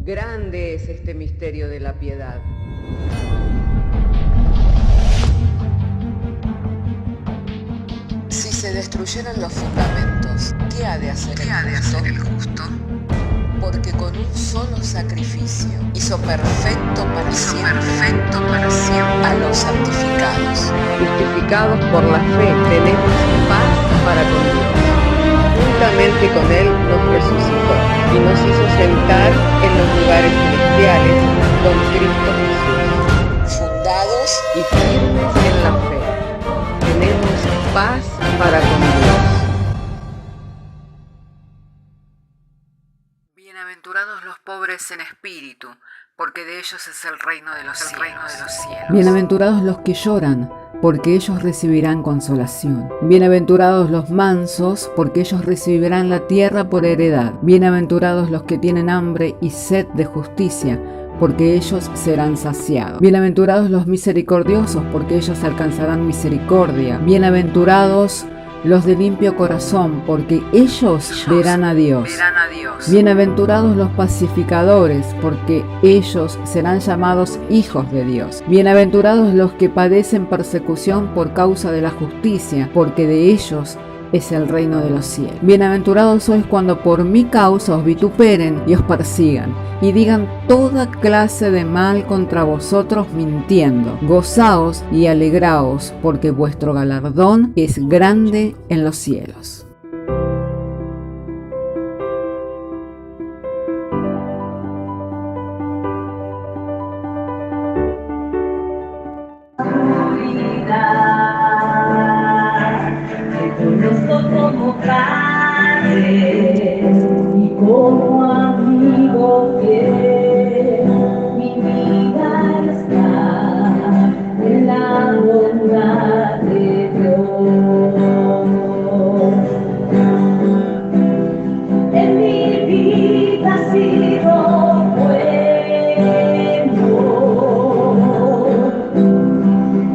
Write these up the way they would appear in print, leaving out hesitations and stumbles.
Grande es este misterio de la piedad. Si se destruyeran los fundamentos, ¿qué ha de hacer el justo? Porque con un solo sacrificio hizo perfecto para siempre a los santificados. Justificados por la fe, tenemos paz para con Dios. Juntamente con Él nos resucitó y nos hizo sentar en los lugares celestiales con Cristo Jesús. Fundados Y firmes en la fe, tenemos paz para con Dios. Bienaventurados los pobres en espíritu, porque de ellos es el reino de los cielos. Bienaventurados los que lloran, porque ellos recibirán consolación. Bienaventurados los mansos, porque ellos recibirán la tierra por heredad. Bienaventurados los que tienen hambre y sed de justicia, porque ellos serán saciados. Bienaventurados los misericordiosos, porque ellos alcanzarán misericordia. Bienaventurados los de limpio corazón, porque ellos verán a Dios. Bienaventurados los pacificadores, porque ellos serán llamados hijos de Dios. Bienaventurados los que padecen persecución por causa de la justicia, porque de ellos es el reino de los cielos. Bienaventurados sois cuando por mi causa os vituperen y os persigan, y digan toda clase de mal contra vosotros mintiendo. Gozaos y alegraos, porque vuestro galardón es grande en los cielos. Como padre y como amigo fiel, mi vida está en la bondad de Dios. En mi vida ha sido bueno,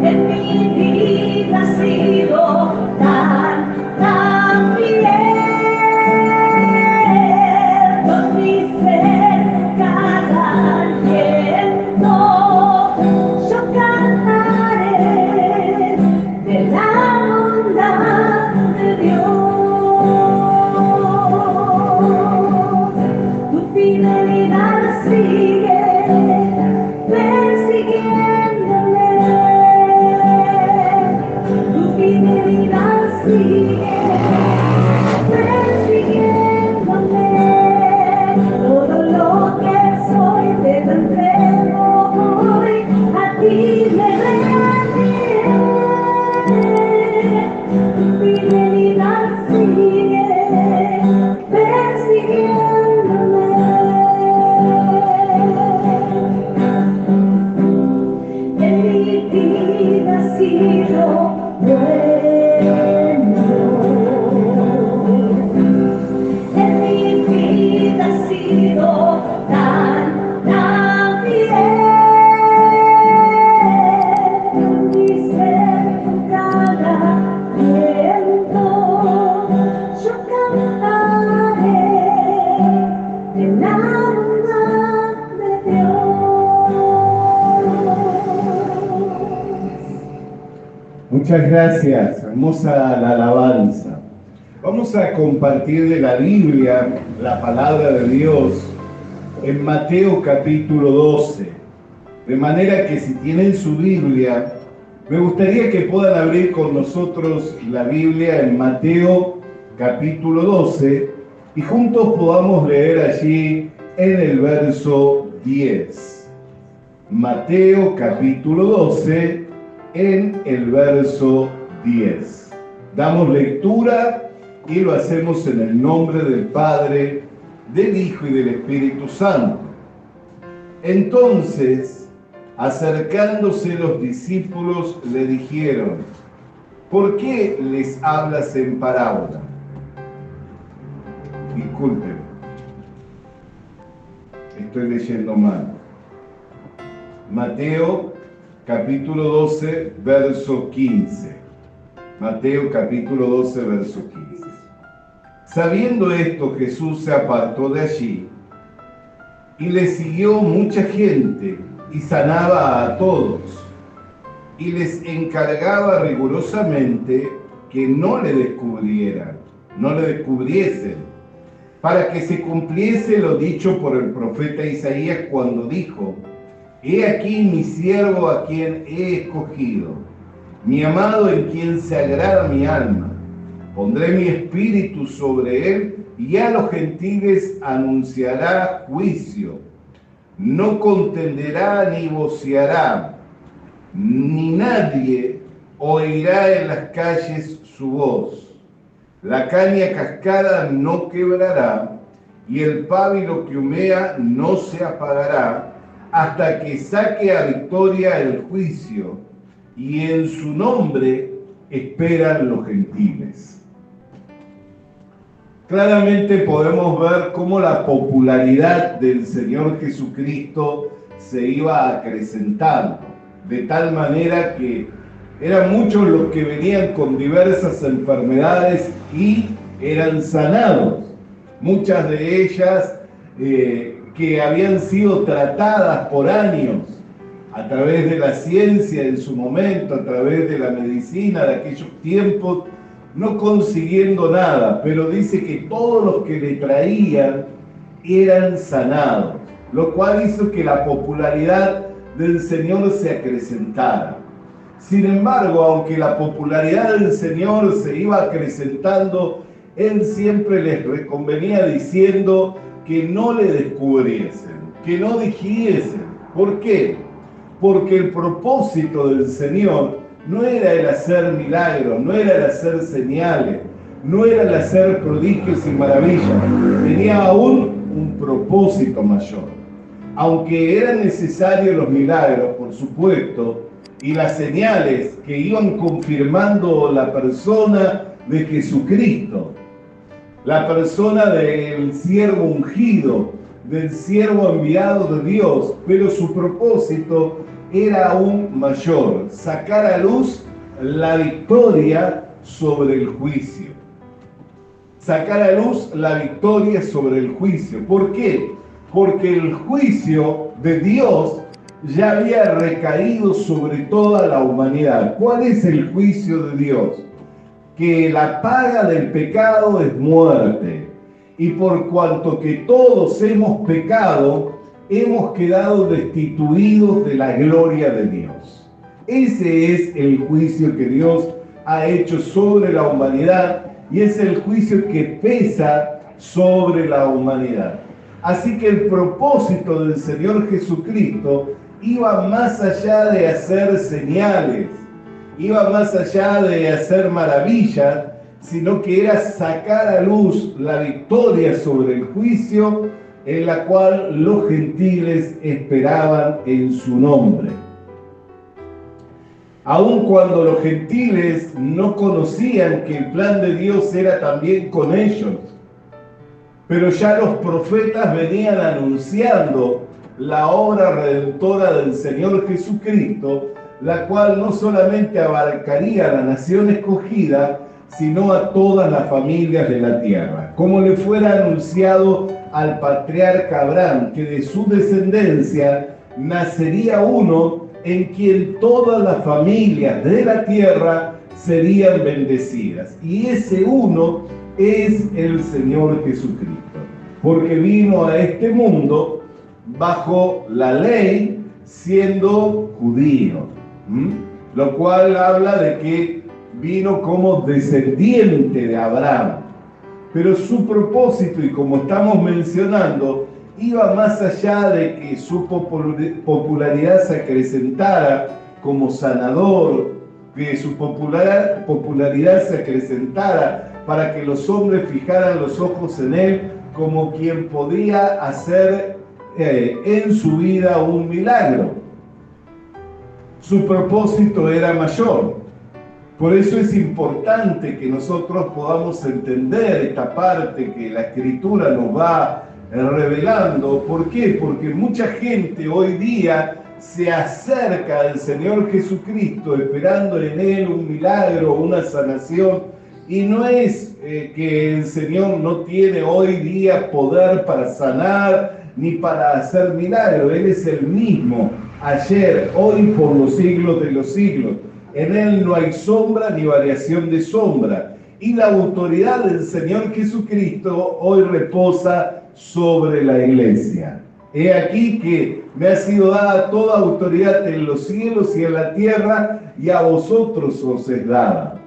en mi vida ha sido tan fiel, con mi ser cada aliento, yo cantaré de la bondad de Dios. Tu fidelidad sigue persiguiéndome, tu fidelidad sigue persiguiéndome. Todo lo que soy te lo entrego hoy, a ti me rendiré. Tu fidelidad sigue persiguiéndome. En mi vida ha sido bueno, en mi vida ha sido tan fiel, mi ser cada aliento, yo cantaré de la bondad de Dios. Muchas gracias, hermosa la alabanza. Vamos a compartir de la Biblia, la palabra de Dios, en Mateo capítulo 12. De manera que si tienen su Biblia, me gustaría que puedan abrir con nosotros la Biblia en Mateo capítulo 12 y juntos podamos leer allí en el verso 10. Mateo capítulo 12 en el verso 10. Damos lectura y lo hacemos en el nombre del Padre, del Hijo y del Espíritu Santo. Entonces, acercándose los discípulos, le dijeron: ¿por qué les hablas en parábola? Disculpen, estoy leyendo mal. Mateo capítulo 12, verso 15. Mateo capítulo 12, verso 15. Sabiendo esto, Jesús se apartó de allí y le siguió mucha gente y sanaba a todos. Y les encargaba rigurosamente que no le descubriesen, para que se cumpliese lo dicho por el profeta Isaías cuando dijo: He aquí mi siervo a quien he escogido, mi amado en quien se agrada mi alma. Pondré mi espíritu sobre él y a los gentiles anunciará juicio. No contenderá ni voceará, ni nadie oirá en las calles su voz. La caña cascada no quebrará, y el pábilo que humea no se apagará, hasta que saque a victoria el juicio, y en su nombre esperan los gentiles. Claramente podemos ver cómo la popularidad del Señor Jesucristo se iba acrecentando, de tal manera que eran muchos los que venían con diversas enfermedades y eran sanados. Muchas de ellas que habían sido tratadas por años a través de la ciencia en su momento, a través de la medicina de aquellos tiempos, no consiguiendo nada, pero dice que todos los que le traían eran sanados, lo cual hizo que la popularidad del Señor se acrecentara. Sin embargo, aunque la popularidad del Señor se iba acrecentando, Él siempre les reconvenía diciendo que no le descubriesen, que no dijesen. ¿Por qué? Porque el propósito del Señor no era el hacer milagros, no era el hacer señales, no era el hacer prodigios y maravillas. Tenía aún un propósito mayor. Aunque eran necesarios los milagros, por supuesto, y las señales que iban confirmando la persona de Jesucristo, la persona del siervo ungido, del siervo enviado de Dios, pero su propósito era aún mayor: sacar a luz la victoria sobre el juicio. Sacar a luz la victoria sobre el juicio. ¿Por qué? Porque el juicio de Dios ya había recaído sobre toda la humanidad. ¿Cuál es el juicio de Dios? Que la paga del pecado es muerte. Y por cuanto que todos hemos pecado, hemos quedado destituidos de la gloria de Dios. Ese es el juicio que Dios ha hecho sobre la humanidad y es el juicio que pesa sobre la humanidad. Así que el propósito del Señor Jesucristo iba más allá de hacer señales, iba más allá de hacer maravillas, sino que era sacar a luz la victoria sobre el juicio en la cual los gentiles esperaban en su nombre. Aun cuando los gentiles no conocían que el plan de Dios era también con ellos, pero ya los profetas venían anunciando la obra redentora del Señor Jesucristo, la cual no solamente abarcaría a la nación escogida, sino a todas las familias de la tierra, como le fuera anunciado al patriarca Abraham, que de su descendencia nacería uno en quien todas las familias de la tierra serían bendecidas. Y ese uno es el Señor Jesucristo, porque vino a este mundo bajo la ley siendo judío, lo cual habla de que vino como descendiente de Abraham. Pero su propósito, y como estamos mencionando, iba más allá de que su popularidad se acrecentara como sanador, que su popularidad se acrecentara para que los hombres fijaran los ojos en él como quien podía hacer en su vida un milagro. Su propósito era mayor. Por eso es importante que nosotros podamos entender esta parte que la Escritura nos va revelando. ¿Por qué? Porque mucha gente hoy día se acerca al Señor Jesucristo esperando en Él un milagro, una sanación, y no es que el Señor no tiene hoy día poder para sanar ni para hacer milagros. Él es el mismo, ayer, hoy, por los siglos de los siglos. En Él no hay sombra ni variación de sombra. Y la autoridad del Señor Jesucristo hoy reposa sobre la iglesia. He aquí que me ha sido dada toda autoridad en los cielos y en la tierra, y a vosotros os es dada.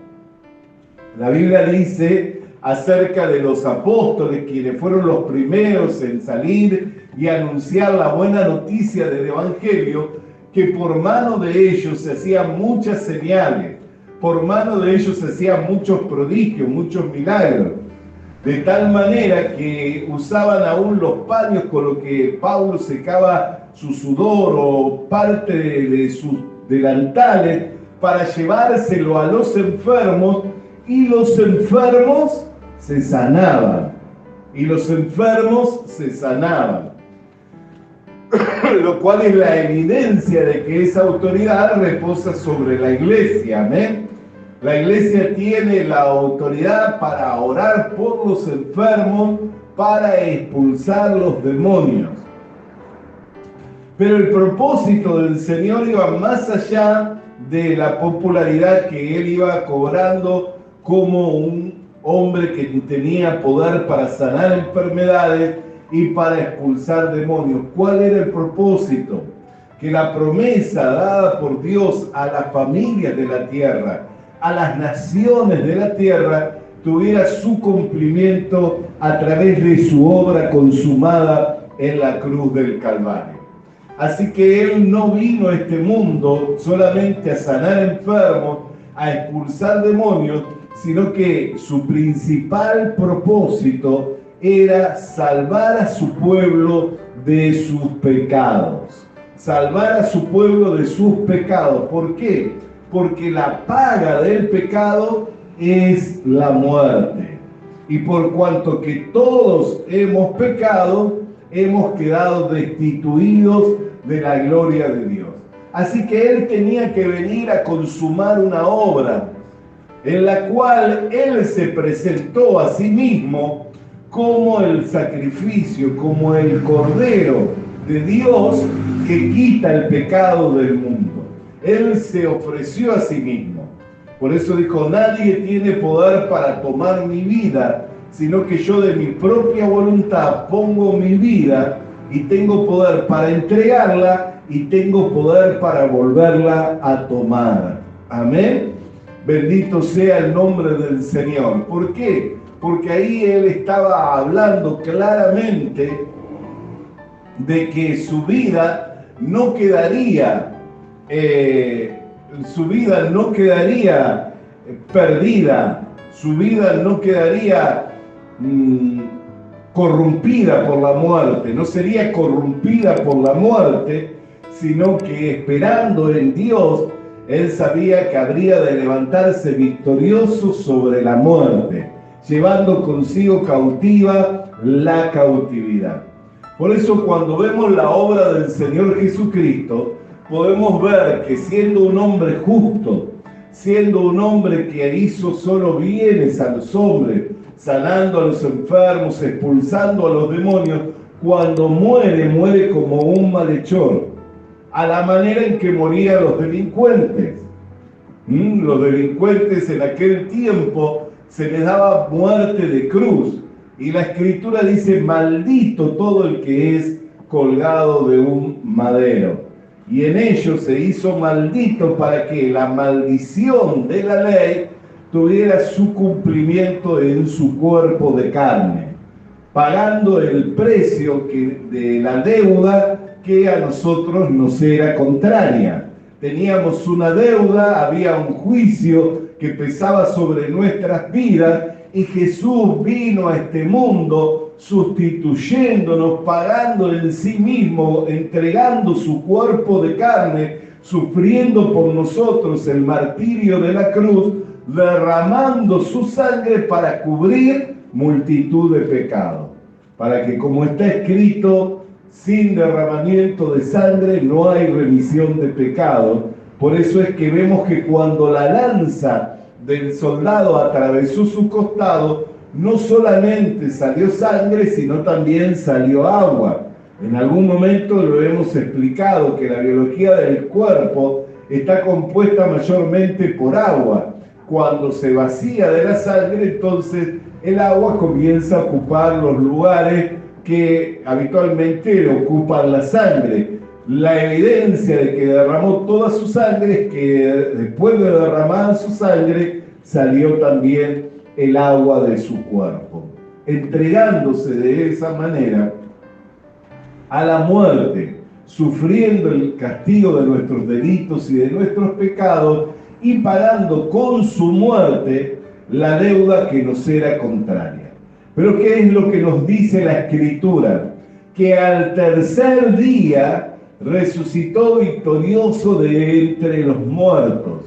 La Biblia dice acerca de los apóstoles, quienes fueron los primeros en salir y anunciar la buena noticia del Evangelio, que por mano de ellos se hacían muchas señales, por mano de ellos se hacían muchos prodigios, muchos milagros, de tal manera que usaban aún los paños con los que Pablo secaba su sudor o parte de sus delantales para llevárselo a los enfermos, y los enfermos se sanaban. Y los enfermos se sanaban. Lo cual es la evidencia de que esa autoridad reposa sobre la iglesia. Amén. La iglesia tiene la autoridad para orar por los enfermos, para expulsar los demonios. Pero el propósito del Señor iba más allá de la popularidad que Él iba cobrando como un hombre que tenía poder para sanar enfermedades y para expulsar demonios. ¿Cuál era el propósito? Que la promesa dada por Dios a las familias de la tierra, a las naciones de la tierra, tuviera su cumplimiento a través de su obra consumada en la cruz del Calvario. Así que Él no vino a este mundo solamente a sanar enfermos, a expulsar demonios, sino que su principal propósito era salvar a su pueblo de sus pecados. Salvar a su pueblo de sus pecados. ¿Por qué? Porque la paga del pecado es la muerte. Y por cuanto que todos hemos pecado, hemos quedado destituidos de la gloria de Dios. Así que Él tenía que venir a consumar una obra en la cual Él se presentó a sí mismo como el sacrificio, como el Cordero de Dios que quita el pecado del mundo. Él se ofreció a sí mismo. Por eso dijo: nadie tiene poder para tomar mi vida, sino que yo de mi propia voluntad pongo mi vida, y tengo poder para entregarla y tengo poder para volverla a tomar. Amén. Bendito sea el nombre del Señor. ¿Por qué? Porque ahí Él estaba hablando claramente de que su vida no quedaría perdida, su vida no quedaría corrompida por la muerte, no sería corrompida por la muerte, sino que esperando en Dios, Él sabía que habría de levantarse victorioso sobre la muerte, llevando consigo cautiva la cautividad. Por eso, cuando vemos la obra del Señor Jesucristo, podemos ver que siendo un hombre justo, siendo un hombre que hizo solo bienes a los hombres, sanando a los enfermos, expulsando a los demonios, cuando muere, muere como un malhechor, a la manera en que morían los delincuentes. Los delincuentes en aquel tiempo se les daba muerte de cruz, y la Escritura dice: maldito todo el que es colgado de un madero. Y en ellos se hizo maldito para que la maldición de la ley tuviera su cumplimiento en su cuerpo de carne, pagando el precio de la deuda que a nosotros nos era contraria. Teníamos una deuda, había un juicio que pesaba sobre nuestras vidas, y Jesús vino a este mundo sustituyéndonos, pagando en sí mismo, entregando su cuerpo de carne, sufriendo por nosotros el martirio de la cruz, derramando su sangre para cubrir multitud de pecados. Para que, como está escrito, sin derramamiento de sangre no hay remisión de pecados. Por eso es que vemos que cuando la lanza del soldado atravesó su costado, no solamente salió sangre, sino también salió agua. En algún momento lo hemos explicado que la biología del cuerpo está compuesta mayormente por agua. Cuando se vacía de la sangre, entonces el agua comienza a ocupar los lugares que habitualmente le ocupan la sangre. La evidencia de que derramó toda su sangre es que después de derramar su sangre salió también el agua de su cuerpo, entregándose de esa manera a la muerte, sufriendo el castigo de nuestros delitos y de nuestros pecados y pagando con su muerte la deuda que nos era contraria. Pero ¿qué es lo que nos dice la Escritura? Que al tercer día resucitó victorioso de entre los muertos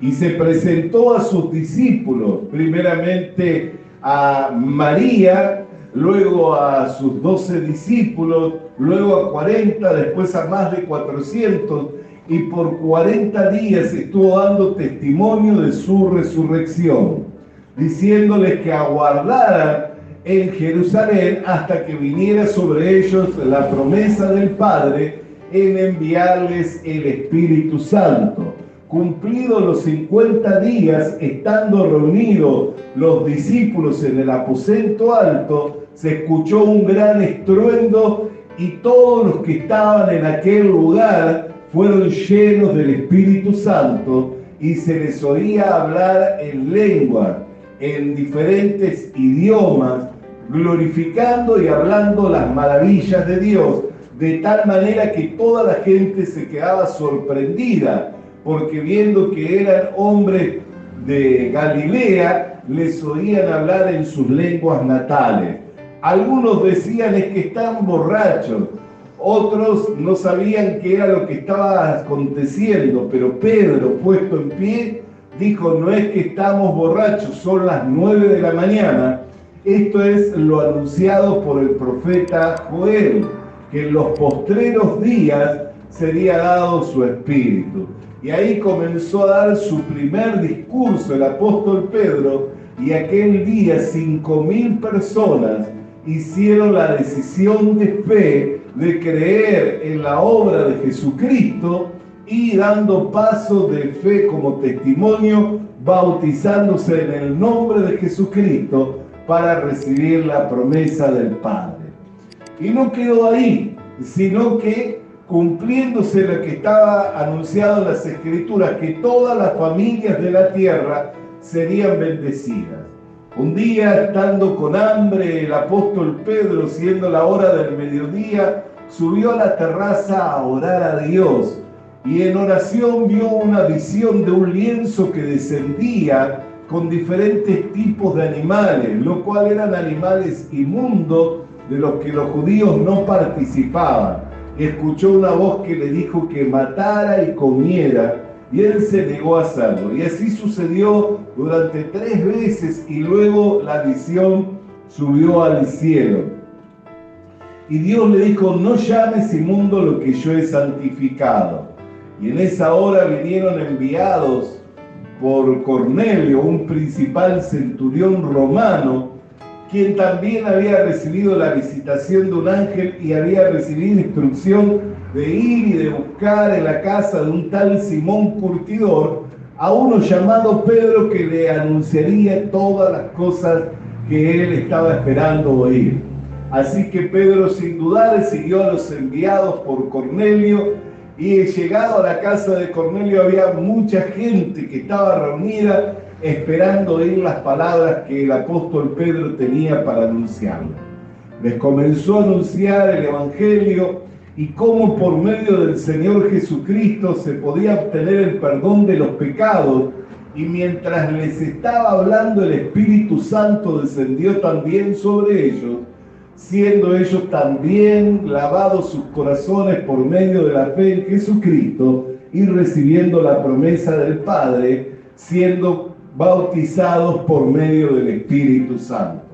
y se presentó a sus discípulos, primeramente a María, luego a sus 12 discípulos, luego a 40, después a más de 400, y por 40 días estuvo dando testimonio de su resurrección, diciéndoles que aguardaran en Jerusalén hasta que viniera sobre ellos la promesa del Padre en enviarles el Espíritu Santo. Cumplidos los 50 días, estando reunidos los discípulos en el aposento alto, se escuchó un gran estruendo y todos los que estaban en aquel lugar fueron llenos del Espíritu Santo y se les oía hablar en lengua, en diferentes idiomas, glorificando y hablando las maravillas de Dios, de tal manera que toda la gente se quedaba sorprendida, porque viendo que eran hombres de Galilea, les oían hablar en sus lenguas natales. Algunos decían es que están borrachos, otros no sabían qué era lo que estaba aconteciendo, pero Pedro, puesto en pie, dijo: no es que estamos borrachos, son las 9 de la mañana. Esto es lo anunciado por el profeta Joel, que en los postreros días sería dado su espíritu. Y ahí comenzó a dar su primer discurso el apóstol Pedro, y aquel día 5.000 personas hicieron la decisión de fe de creer en la obra de Jesucristo y dando paso de fe como testimonio, bautizándose en el nombre de Jesucristo para recibir la promesa del Padre. Y no quedó ahí, sino que cumpliéndose lo que estaba anunciado en las Escrituras, que todas las familias de la tierra serían bendecidas. Un día, estando con hambre, el apóstol Pedro, siendo la hora del mediodía, subió a la terraza a orar a Dios y en oración vio una visión de un lienzo que descendía con diferentes tipos de animales, lo cual eran animales inmundos de los que los judíos no participaban. Escuchó una voz que le dijo que matara y comiera, y él se negó a hacerlo. Y así sucedió durante 3 veces, y luego la visión subió al cielo. Y Dios le dijo: no llames inmundo lo que yo he santificado. Y en esa hora vinieron enviados por Cornelio, un principal centurión romano, quien también había recibido la visitación de un ángel y había recibido instrucción de ir y de buscar en la casa de un tal Simón Curtidor a uno llamado Pedro, que le anunciaría todas las cosas que él estaba esperando oír. Así que Pedro, sin dudar, siguió a los enviados por Cornelio, y llegado a la casa de Cornelio había mucha gente que estaba reunida esperando oír las palabras que el apóstol Pedro tenía para anunciarles. Les comenzó a anunciar el Evangelio y cómo por medio del Señor Jesucristo se podía obtener el perdón de los pecados, y mientras les estaba hablando, el Espíritu Santo descendió también sobre ellos, siendo ellos también lavados sus corazones por medio de la fe en Jesucristo y recibiendo la promesa del Padre, siendo bautizados por medio del Espíritu Santo.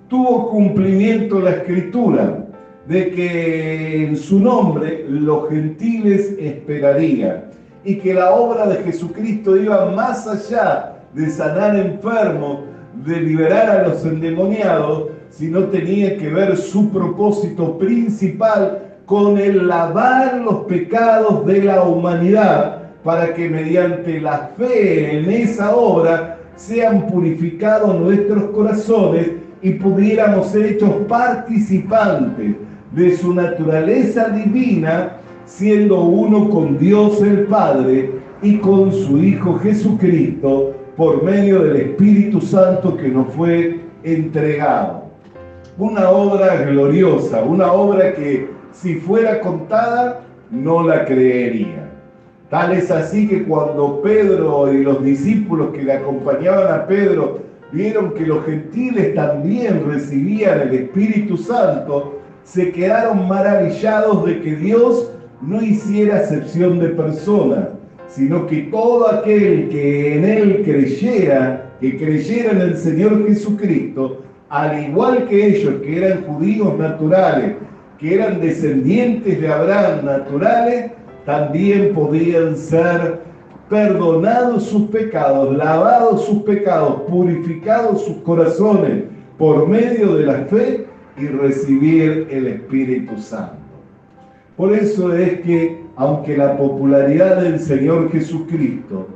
Tuvo cumplimiento la Escritura de que en su nombre los gentiles esperarían, y que la obra de Jesucristo iba más allá de sanar enfermos, de liberar a los endemoniados, sino tenía que ver su propósito principal con el lavar los pecados de la humanidad, para que mediante la fe en esa obra sean purificados nuestros corazones y pudiéramos ser hechos participantes de su naturaleza divina, siendo uno con Dios el Padre y con su Hijo Jesucristo, por medio del Espíritu Santo que nos fue entregado. Una obra gloriosa, una obra que si fuera contada no la creería. Tal es así que cuando Pedro y los discípulos que le acompañaban a Pedro vieron que los gentiles también recibían el Espíritu Santo, se quedaron maravillados de que Dios no hiciera acepción de personas, sino que todo aquel que en Él creyera, que creyera en el Señor Jesucristo, al igual que ellos que eran judíos naturales, que eran descendientes de Abraham naturales, también podían ser perdonados sus pecados, lavados sus pecados, purificados sus corazones por medio de la fe y recibir el Espíritu Santo. Por eso es que, aunque la popularidad del Señor Jesucristo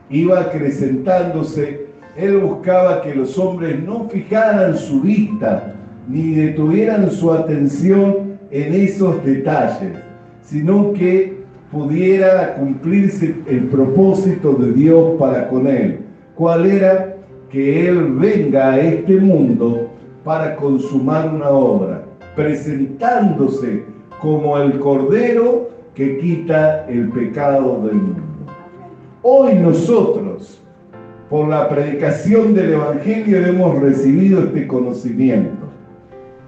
iba acrecentándose, Él buscaba que los hombres no fijaran su vista ni detuvieran su atención en esos detalles, sino que pudiera cumplirse el propósito de Dios para con Él. ¿Cuál era? Que Él venga a este mundo para consumar una obra, presentándose como el Cordero que quita el pecado del mundo. Hoy nosotros, por la predicación del Evangelio, hemos recibido este conocimiento.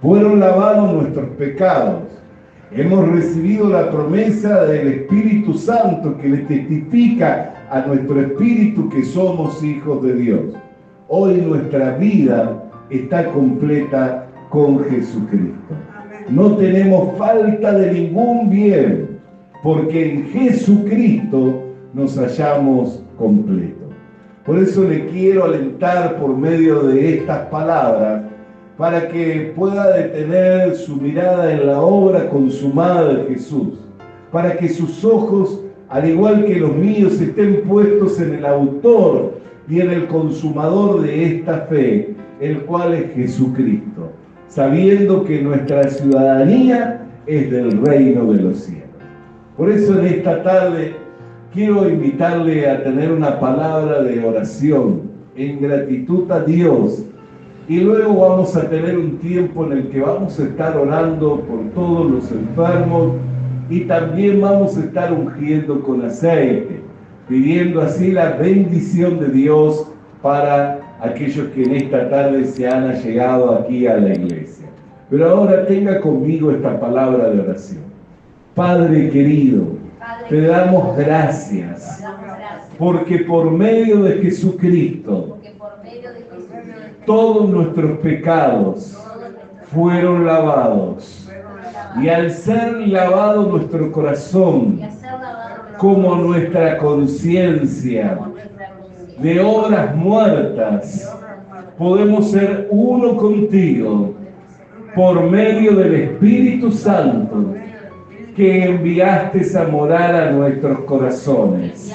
Fueron lavados nuestros pecados. Hemos recibido la promesa del Espíritu Santo que le testifica a nuestro espíritu que somos hijos de Dios. Hoy nuestra vida está completa con Jesucristo. No tenemos falta de ningún bien, porque en Jesucristo nos hallamos completos. Por eso le quiero alentar por medio de estas palabras, para que pueda detener su mirada en la obra consumada de Jesús, para que sus ojos, al igual que los míos, estén puestos en el autor y en el consumador de esta fe, el cual es Jesucristo, sabiendo que nuestra ciudadanía es del reino de los cielos. Por eso en esta tarde quiero invitarle a tener una palabra de oración en gratitud a Dios. Y luego vamos a tener un tiempo en el que vamos a estar orando por todos los enfermos y también vamos a estar ungiendo con aceite, pidiendo así la bendición de Dios para aquellos que en esta tarde se han allegado aquí a la iglesia. Pero ahora tenga conmigo esta palabra de oración. Padre querido, te damos gracias porque por medio de Jesucristo todos nuestros pecados fueron lavados. Y al ser lavado nuestro corazón, como nuestra conciencia de obras muertas, podemos ser uno contigo por medio del Espíritu Santo que enviaste a morar a nuestros corazones.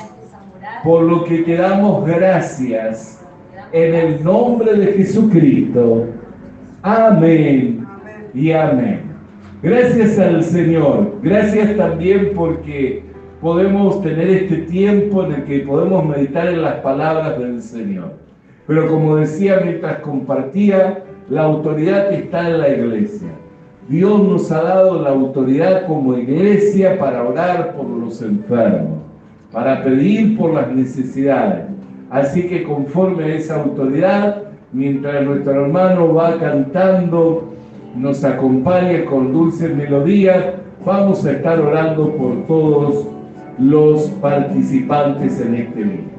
Por lo que te damos gracias en el nombre de Jesucristo. Amén y amén. Gracias al Señor. Gracias también porque podemos tener este tiempo en el que podemos meditar en las palabras del Señor. Pero como decía mientras compartía, la autoridad está en la iglesia. Dios nos ha dado la autoridad como iglesia para orar por los enfermos, para pedir por las necesidades. Así que conforme a esa autoridad, mientras nuestro hermano va cantando, nos acompaña con dulces melodías, vamos a estar orando por todos los participantes en este día.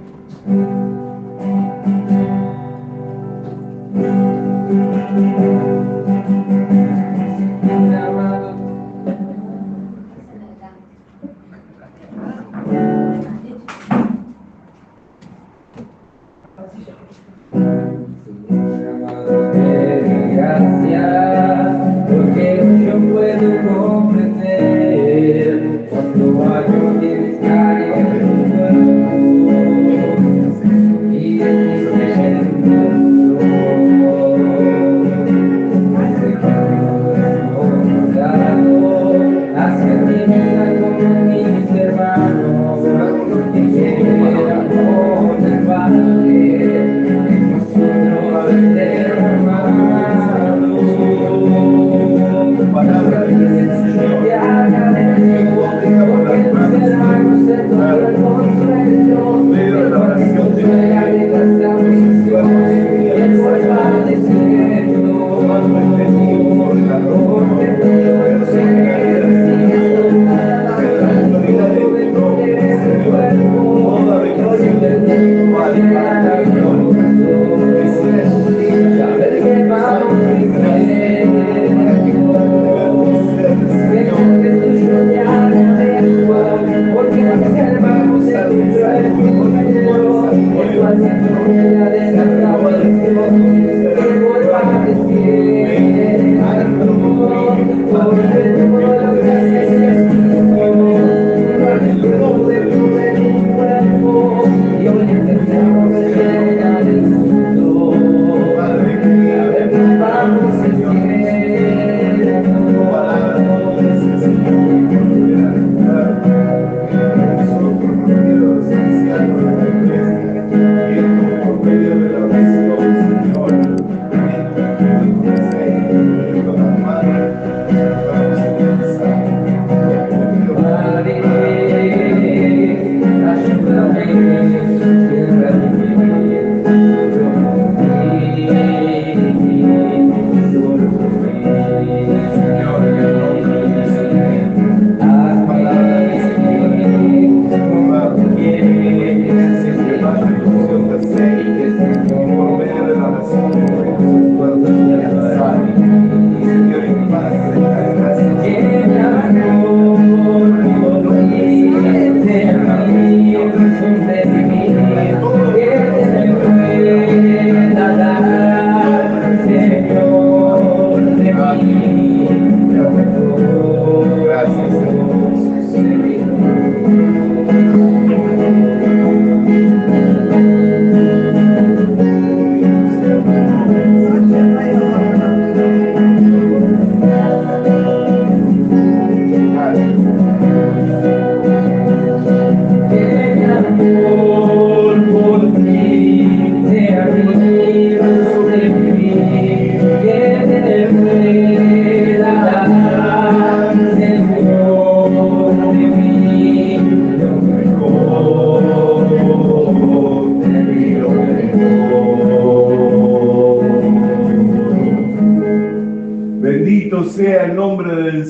Gracias.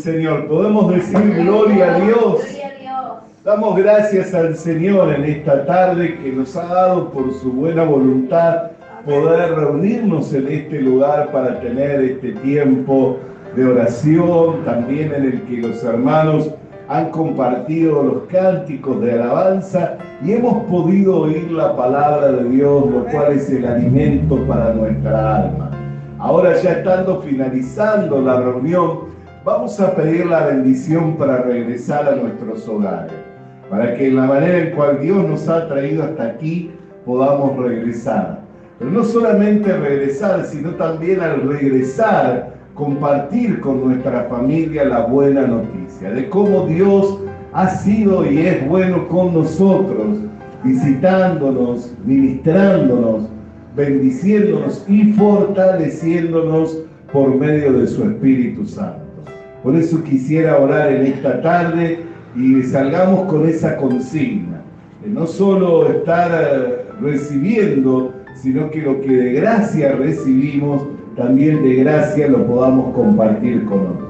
Señor. Podemos decir gloria a Dios. Damos gracias al Señor en esta tarde que nos ha dado por su buena voluntad poder reunirnos en este lugar para tener este tiempo de oración, también en el que los hermanos han compartido los cánticos de alabanza y hemos podido oír la palabra de Dios, lo cual es el alimento para nuestra alma. Ahora, ya estando finalizando la reunión, vamos a pedir la bendición para regresar a nuestros hogares, para que en la manera en cual Dios nos ha traído hasta aquí podamos regresar. Pero no solamente regresar, sino también al regresar, compartir con nuestra familia la buena noticia de cómo Dios ha sido y es bueno con nosotros, visitándonos, ministrándonos, bendiciéndonos y fortaleciéndonos por medio de su Espíritu Santo. Por eso quisiera orar en esta tarde y salgamos con esa consigna, de no solo estar recibiendo, sino que lo que de gracia recibimos, también de gracia lo podamos compartir con otros.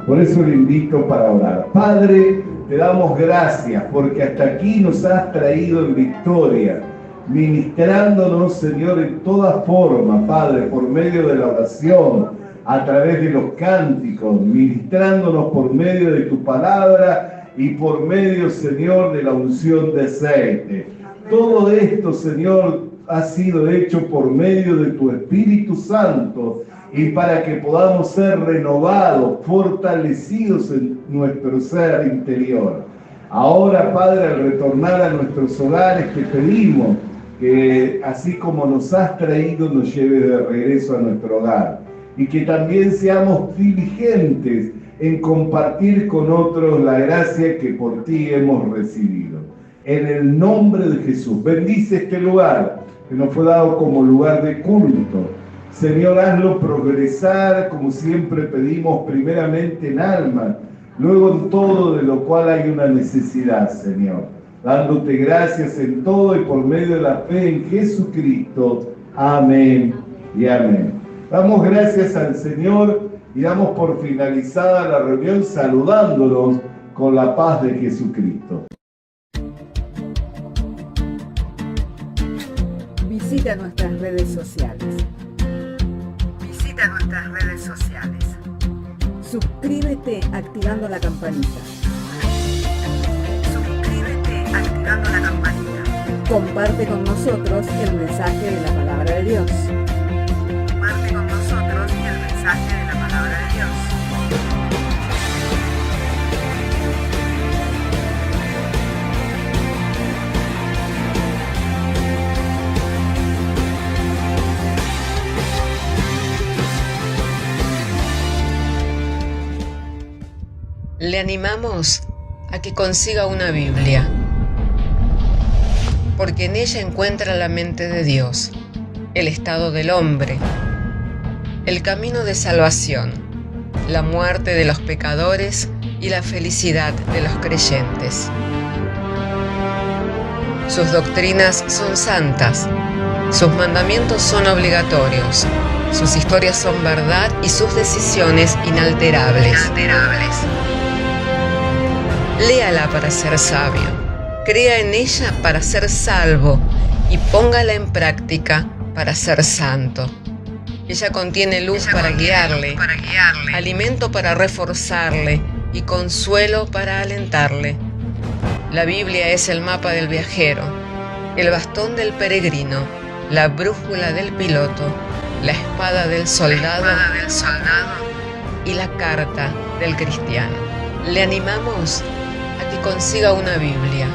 Por eso le invito para orar. Padre, te damos gracias porque hasta aquí nos has traído en victoria, ministrándonos, Señor, en toda forma, Padre, por medio de la oración, a través de los cánticos, ministrándonos por medio de tu palabra y por medio, Señor, de la unción de aceite. Todo esto, Señor, ha sido hecho por medio de tu Espíritu Santo y para que podamos ser renovados, fortalecidos en nuestro ser interior. Ahora, Padre, al retornar a nuestros hogares, te pedimos que así como nos has traído, nos lleves de regreso a nuestro hogar y que también seamos diligentes en compartir con otros la gracia que por ti hemos recibido. En el nombre de Jesús, bendice este lugar que nos fue dado como lugar de culto. Señor, hazlo progresar, como siempre pedimos, primeramente en alma, luego en todo de lo cual hay una necesidad, Señor. Dándote gracias en todo y por medio de la fe en Jesucristo. Amén y amén. Damos gracias al Señor y damos por finalizada la reunión saludándonos con la paz de Jesucristo. Visita nuestras redes sociales. Suscríbete activando la campanita. Comparte con nosotros el mensaje de la palabra de Dios. Le animamos a que consiga una Biblia, porque en ella encuentra la mente de Dios, el estado del hombre, el camino de salvación, la muerte de los pecadores y la felicidad de los creyentes. Sus doctrinas son santas, sus mandamientos son obligatorios, sus historias son verdad y sus decisiones inalterables. Léala para ser sabio, crea en ella para ser salvo y póngala en práctica para ser santo. Ella contiene luz para guiarle, alimento para reforzarle y consuelo para alentarle. La Biblia es el mapa del viajero, el bastón del peregrino, la brújula del piloto, la espada del soldado y la carta del cristiano. Le animamos a que consiga una Biblia,